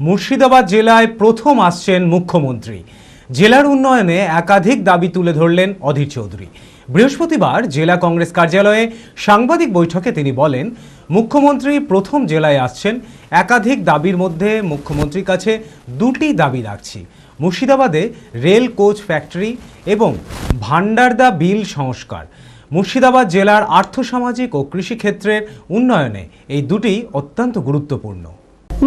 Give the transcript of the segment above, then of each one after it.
মুর্শিদাবাদ জেলায় প্রথম আসছেন মুখ্যমন্ত্রী। জেলার উন্নয়নে একাধিক দাবি তুলে ধরলেন অধীর চৌধুরী। বৃহস্পতিবার জেলা কংগ্রেস কার্যালয়ে সাংবাদিক বৈঠকে তিনি বলেন, মুখ্যমন্ত্রী প্রথম জেলায় আসছেন, একাধিক দাবির মধ্যে মুখ্যমন্ত্রীর কাছে দুটি দাবি রাখছি। মুর্শিদাবাদে রেল কোচ ফ্যাক্টরি এবং ভান্ডারদা বিল সংস্কার। মুর্শিদাবাদ জেলার আর্থসামাজিক ও কৃষিক্ষেত্রের উন্নয়নে এই দুটি অত্যন্ত গুরুত্বপূর্ণ।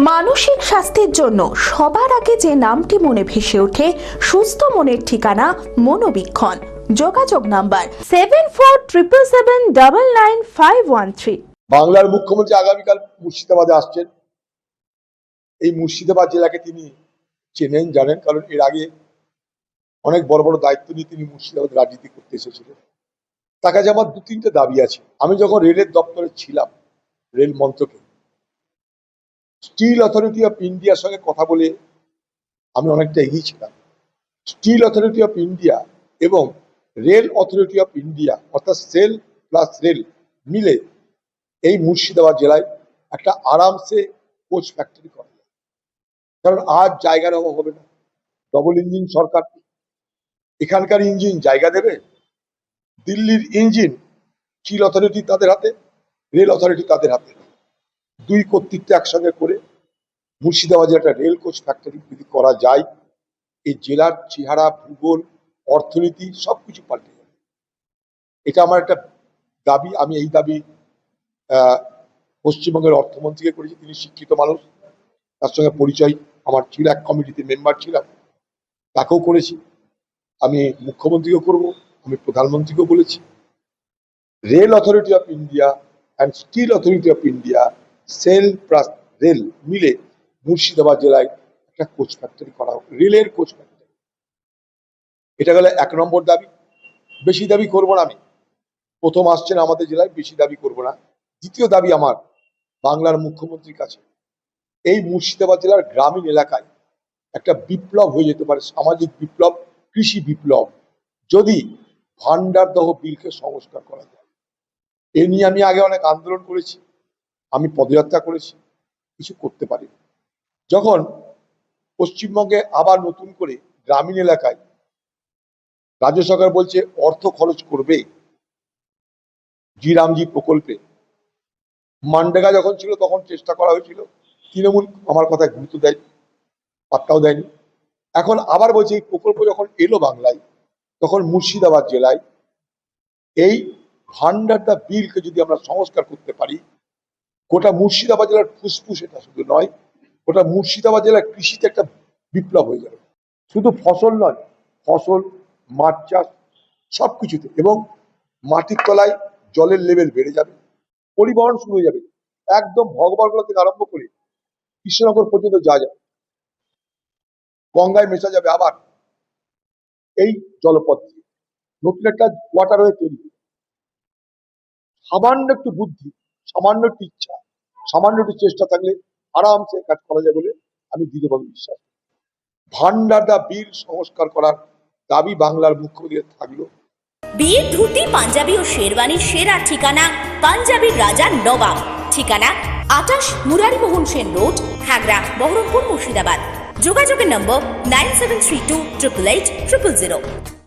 মানসিক স্বাস্থ্যের জন্য সবার আগে যে নামটি মনে ভেসে ওঠে, সুস্থ মনের ঠিকানা মনোবীক্ষণ। যোগাযোগ নাম্বার 7477799513। বাংলার মুখ্যমন্ত্রী আগামীকাল মুর্শিদাবাদে আসছেন। এই মুর্শিদাবাদ জেলাকে তিনি চেনেন, জানেন, কারণ এর আগে অনেক বড় বড় দায়িত্ব নিয়ে তিনি মুর্শিদাবাদ রাজনীতি করতে এসেছিলেন। তার কাছে আমার দু তিনটে দাবি আছে। আমি যখন রেলের দপ্তরে ছিলাম, রেল মন্ত্রকে, স্টিল অথরিটি অফ ইন্ডিয়ার সঙ্গে কথা বলে আমি অনেকটা এগিয়েছিলাম। স্টিল অথরিটি অফ ইন্ডিয়া এবং রেল অথরিটি অফ ইন্ডিয়া, অর্থাৎ সেল প্লাস রেল মিলে এই মুর্শিদাবাদ জেলায় একটা আরামসে কোচ ফ্যাক্টরি করা যায়। কারণ আজ জায়গার অভাব হবে না। ডবল ইঞ্জিন সরকার, এখানকার ইঞ্জিন জায়গা দেবে? দিল্লির ইঞ্জিন স্টিল অথরিটি তাদের হাতে, রেল অথরিটি তাদের হাতে। দুই কর্তৃত্ব একসঙ্গে করে মুর্শিদাবাদে একটা রেল কোচ ফ্যাক্টরি যদি করা যায়, এই জেলার চেহারা, ভূগোল, অর্থনীতি সবকিছু পাল্টে যাবে। এটা আমার একটা দাবি। আমি এই দাবি পশ্চিমবঙ্গের অর্থমন্ত্রীকে করেছি, তিনি শিক্ষিত মানুষ, তার সঙ্গে পরিচয় আমার ছিল, এক কমিটিতে মেম্বার ছিলাম, তাকেও করেছি। আমি মুখ্যমন্ত্রীকেও করব, আমি প্রধানমন্ত্রীকেও বলেছি। Rail authority of India and steel authority of India, SAIL plus rail মিলে মুর্শিদাবাদ জেলায় একটা কোচ ফ্যাক্টরি করা হোক, রেলের কোচ ফ্যাক্টরি। এটা গেলে এক নম্বর দাবি। বেশি দাবি করব না আমি, প্রথম আসছেন আমাদের জেলায়, বেশি দাবি করব না। দ্বিতীয় দাবি আমার বাংলার মুখ্যমন্ত্রীর কাছে, এই মুর্শিদাবাদ জেলার গ্রামীণ এলাকায় একটা বিপ্লব হয়ে যেতে পারে, সামাজিক বিপ্লব, কৃষি বিপ্লব, যদি ভান্ডারদহ বিলকে সংস্কার করা যায়। এ নিয়ে আমি আগে অনেক আন্দোলন করেছি, আমি পদযাত্রা করেছি, কিছু করতে পারি। যখন পশ্চিমবঙ্গে আবার নতুন করে গ্রামীণ এলাকায় রাজ্য সরকার বলছে অর্থ খরচ করবে জি রামজি প্রকল্পে, মানরেগা যখন ছিল তখন চেষ্টা করা হয়েছিল, তৃণমূল আমার কথায় গুরুত্ব দেয়নি, পাত্তাও দেয়নি। এখন আবার বলছে এই প্রকল্প যখন এলো বাংলায়, তখন মুর্শিদাবাদ জেলায় এই ভান্ডারদা বিলকে যদি আমরা সংস্কার করতে পারি, গোটা মুর্শিদাবাদ জেলার ফুসফুস এটা শুধু নয়, গোটা মুর্শিদাবাদ জেলার কৃষিতে একটা বিপ্লব হয়ে যাবে। শুধু ফসল নয়, ফসল, মাছ চাষ সবকিছুতে, এবং মাটির তলায় জলের লেভেল বেড়ে যাবে, পরিবহন শুরু হয়ে যাবে, একদম ভগবানগোলা থেকে আরম্ভ করে কৃষ্ণনগর পর্যন্ত যাওয়া যাবে, গঙ্গায় মেশা যাবে আবার এই জলপথ দিয়ে। নতুন একটা ওয়াটারওয়ে তৈরি। সামান্য একটু বুদ্ধি, সামান্য একটু ইচ্ছা, সামান্য একটু চেষ্টা থাকলে আরামসে কাজ করা যায় বলে আমি দৃঢ়ভাবে বিশ্বাস। ভান্ডারদা বিল সংস্কার করার দাবি বাংলার মুখ্যমন্ত্রীর থাকলো। বিয়ের ধুতি, পাঞ্জাবি ও শেরওয়ানির সেরা ঠিকানা পাঞ্জাবির রাজা নবাব। ঠিকানা 28 মুরারিমোহন সেন রোড, খাগড়া, বহরমপুর, মুর্শিদাবাদ। যোগাযোগের নম্বর 9732 888 000।